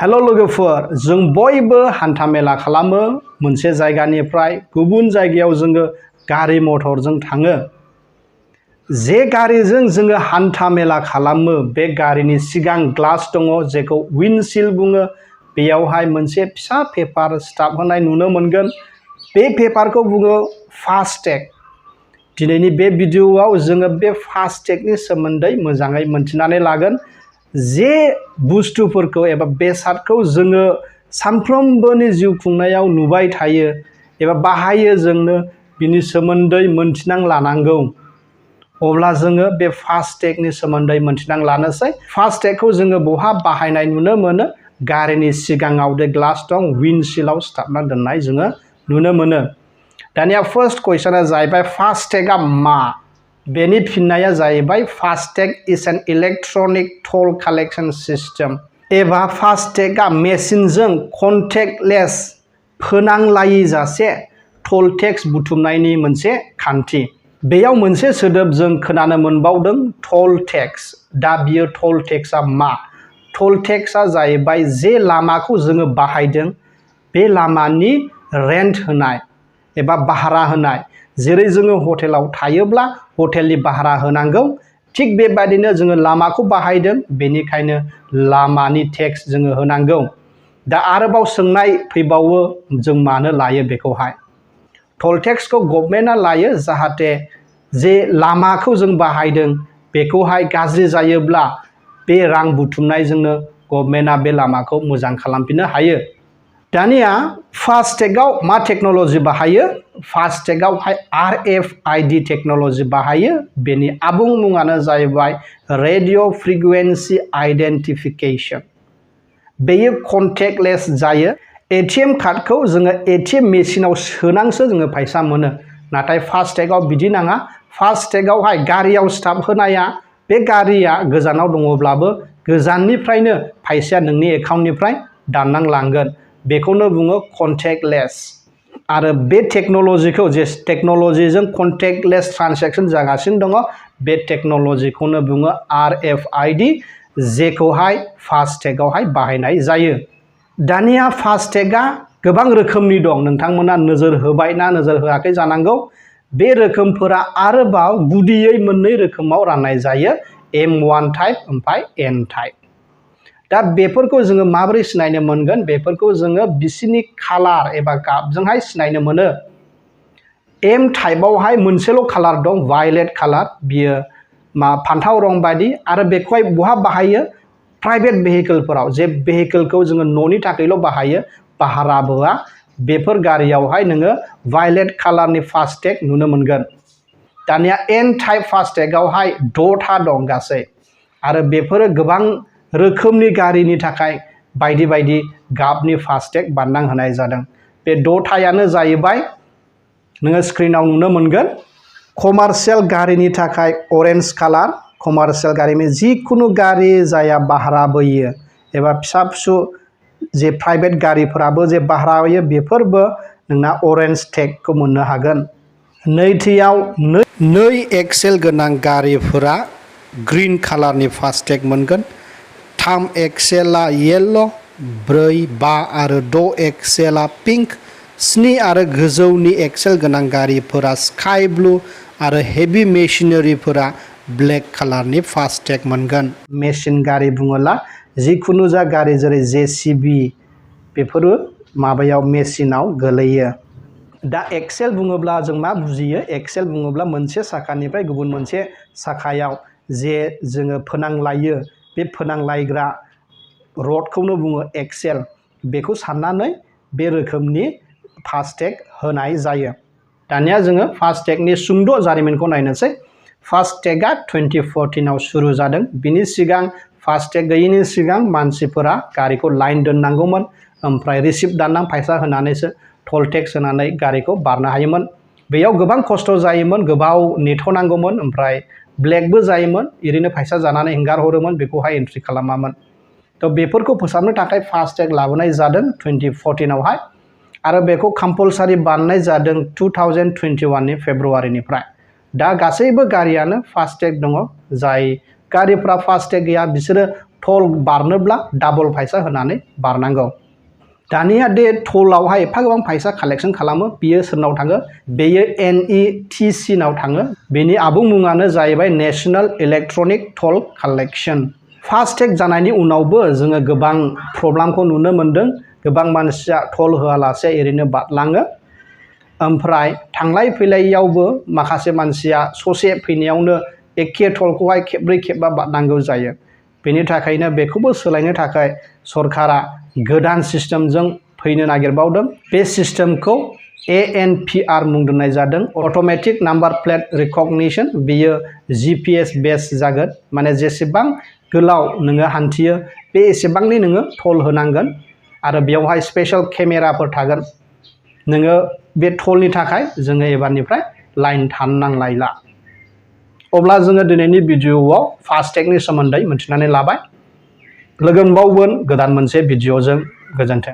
Hello लोगोफोर जों बयबो हान्थामेला खालामो मोनसे जायगानिफ्राय गुबुन जायगायाव जोङो गारि मटरजों थाङो जे गारिजों जोङो हान्थामेला खालामो बे गारिनि सिगां ग्लास दङ जेखौ विन्डशील्ड बुङो बेयावहाय मोनसे फिसा पेपार स्टाम्प होनाय नुनो मोनगोन बे पेपारखौ बुङो फास्टैग दिनैनि बे भिडिय'आव जोङो बे फास्टैगनि सोमोन्दै मोजाङै मोनथिनानै लागोन जे बुस्थुफोरखौ एबा बेसादखौ जोङो सानफ्रोमबोनि जिउ खुंनायाव नुबाय थायो एबा बाहायो जोंनो बिनि सोमोन्दै मोनथिनां लानांगौ अब्ला जोङो बे फास्टैगनि सोमोन्दै मोनथिनां लानोसै फास्टैगखौ जोङो बहा बाहायनाय नुनो मोनो गारिनि सिगाङाव दे ग्लास दं विन्डशील्डआव सिथाबना दोननाय जोङो नुनो मोनो दानिया फर्स्ट कुइसना जाहैबाय फास्टैगआ मा बेनि फिननाया जाहैबाय FASTag is an electronic toll collection system एबा फास्टैगआ मेसिनजों कन्टेक्टलेस फोनांलायिजासे टल टेक्स बुथुमनायनि मोनसे खान्थि बेयाव मोनसे सोदोब जों खोनानो मोनबावदों टल टेक्स दा बियो टल टेक्सआ मा टल टेक्सआ जाहैबाय जे लामाखौ जोङो बाहायदों बे लामानि रेन्ट होनाय एबा भारा होनाय जेरै जोङो हटेलाव थायोब्ला हटेलनि भारा होनांगौ थिग बेबायदिनो जोङो लामाखौ बाहायदों बेनिखायनो लामानि टेक्स जोङो होनांगौ दा आरोबाव सोंनाय फैबावो जों मानो लायो बेखौहाय टल टेक्सखौ गभर्नमेन्टआ लायो जाहाथे जे लामाखौ जों बाहायदों बेखौहाय गाज्रि जायोब्ला बे रां बुथुमनायजोंनो गभर्नमेन्टआ बे लामाखौ मोजां खालामफिननो हायो दानिया फास्टैगआव मा टेक्न'लजि बाहायो फास्टैगआवहाय RFID टेक्न'लजि बाहायो बेनि आबुं मुङानो जाहैबाय रेडिय' फ्रिकुवेन्सि आइडेन्टिफिकेशन बेयो कन्टेक्टलेस जायो ATM कार्डखौ जोङो ATM मेसिनाव सोनांसो जोङो फैसा मोनो नाथाय फास्टैगआव बिदि नाङा फास्टैगआवहाय गारियाव स्टाम्प होनाया बे गारिया गोजानाव दङब्लाबो गोजाननिफ्रायनो फैसाया नोंनि एकाउन्टनिफ्राय दाननांलांगोन बेखौनो बुङो कन्टेक्टलेस आरो बे टेक्न'लजिखौ जे टेक्न'लजिजों कन्टेक्टलेस ट्रान्जेक्सन जागासिनो दङ बे टेक्न'लजिखौनो बुङो RFID जेखौहाय फास्टैगआवहाय बाहायनाय जायो दानिया फास्टैगआ गोबां रोखोमनि दं नोंथांमोना नोजोर होबाय ना नोजोर होआखै जानांगौ बे रोखोमफोरा आरोबाव गुदियै मोननै रोखोमाव राननाय जायो M1 टाइप ओमफ्राय N टाइप दा बेफोरखौ जोङो माबोरै सिनायनो मोनगोन बेफोरखौ जोङो बिसिनि कालार एबा गाबजोंहाय सिनायनो मोनो M टाइपआवहाय मोनसेल' कालार दं वायलेट कालार बियो फान्थाव रं बायदि आरो बेखौहाय बहा बाहायो प्राइभेट भेहिकलफोराव जे भेहिकलखौ जोङो न'नि थाखायल' बाहायो भारा बोआ बेफोर गारियावहाय नोङो वायलेट कालारनि फास्टैग नुनो मोनगोन दानिया N टाइप फास्टैगआवहाय 6था दं गासै आरो बेफोरो गोबां रोखोमनि गारिनि थाखाय बायदि बायदि गाबनि फास्टैग बानायना होनाय जादों बे 6थायानो जाहैबाय नोङो स्क्रिनाव नुनो मोनगोन कमार्शियेल गारिनि थाखाय अरेन्ज कालार कमार्शियेल गारिनि जिखुनु गारि जाया भारा बोयो एबा फिसा फिसौ जे प्राइभेट गारिफोराबो जे भारा होयो बेफोरबो नोंना अरेन्ज टेगखौ मोननो हागोन नैथियाव नै एक्सेल गोनां गारिफोरा ग्रीन कालारनि फास्टैग मोनगोन 3 एक्सेलआ येल्ल' 4, 5 आरो 6 एक्सेलआ पिंक 7 आरो गोजौनि एक्सेल गोनां गारिफोरा स्काई ब्लु आरो हेभि मेशिनारिफोरा ब्लेक कालारनि फास्टैग मोनगोन मेशिन गारि बुङोब्ला जिखुनु जा गारि जेरै JCB बेफोरो माबायाव मेशिनाव गोलैयो दा एक्सेल बुङोब्ला जों मा बुजियो एक्सेल बुङोब्ला मोनसे साखानिफ्राय गुबुन मोनसे साखायाव जे जोङो फोनांलायो बे फोनांलायग्रा रडखौनो बुङो एक्सेल बेखौ साननानै बे रोखोमनि फास्टैग होनाय जायो दानिया जोङो फास्टैगनि सुंद' जारिमिनखौ नायनोसै फास्टैगआ 2014आव सुरु जादों बिनि सिगां फास्टैग गैयिनि सिगां मानसिफोरा गारिखौ लाइन दोननांगौमोन ओमफ्राय रिसिप्ट दाननां फैसा होनानैसो टल टेक्स होनानै गारिखौ बारनो हायोमोन बेयाव गोबां खस्थ' जायोमोन गोबाव नेथ'नांगौमोन ओमफ्राय ब्लेकबो जायोमोन ओरैनो फैसा जानानै हेंगार हरोमोन बेखौहाय एन्ट्रि खालामामोन थ' बेफोरखौ फोसाबनो थाखाय फास्टैग लाबोनाय जादों 2014आवहाय आरो बेखौ कम्पालसारि बानायनाय जादों 2021नि फेब्रुवारिनिफ्राय दा गासैबो गारियानो फास्टैग दङ जाय गारिफ्रा फास्टैग गैया बिसोरो टल बारनोब्ला डाबल फैसा होनानै बारनांगौ। दानिया दे टलावहाय एफा गोबां फैसा कालेक्शन खालामो बियो सोरनाव थाङो? बेयो NETC नाव थाङो। बेनि आबुं मुङानो जाहैबाय नेशनेल इलेक्ट्रनिक टल कालेक्शन। फास्टेग जानायनि उनावबो जोङो गोबां प्रब्लेमखौ नुनो मोनदों। गोबां मानसिया टल होआलासे ओरैनो बारलाङो। ओमफ्राय थांलाय फैलायावबो माखासे मानसिया ससे फैनायावनो एखे टलखौहाय खेबब्रै खेबबा बारनांगौ जायो। बेनि थाखायनो बेखौबो सोलायनो थाखाय सरकारा गोदान सिस्टेमजों फैनो नागिरबावदों। बे सिस्टेमखौ ANPR मुं दोननाय जादों, अट'मेटिक नाम्बार प्लेट रिकगनिशन। बेयो GPS बेस जागोन। माने जेसेबां गोलाव नोङो हान्थियो बे एसेबांनि नोङो टल होनांगोन आरो बेवहाय स्पेशल केमेराफोर थागोन। नोङो बे टलनि थाखाय जोङो एबारनिफ्राय लाइन थानो नांलायला। अब्ला जोङो दिनैनि भिडिअ'आव फास्टेगनि सोमोन्दै मिथिनानै लाबाय। लोगो मोनबावगोन गोदान मोनसे भिडिअ'जों। गोजोन्थों।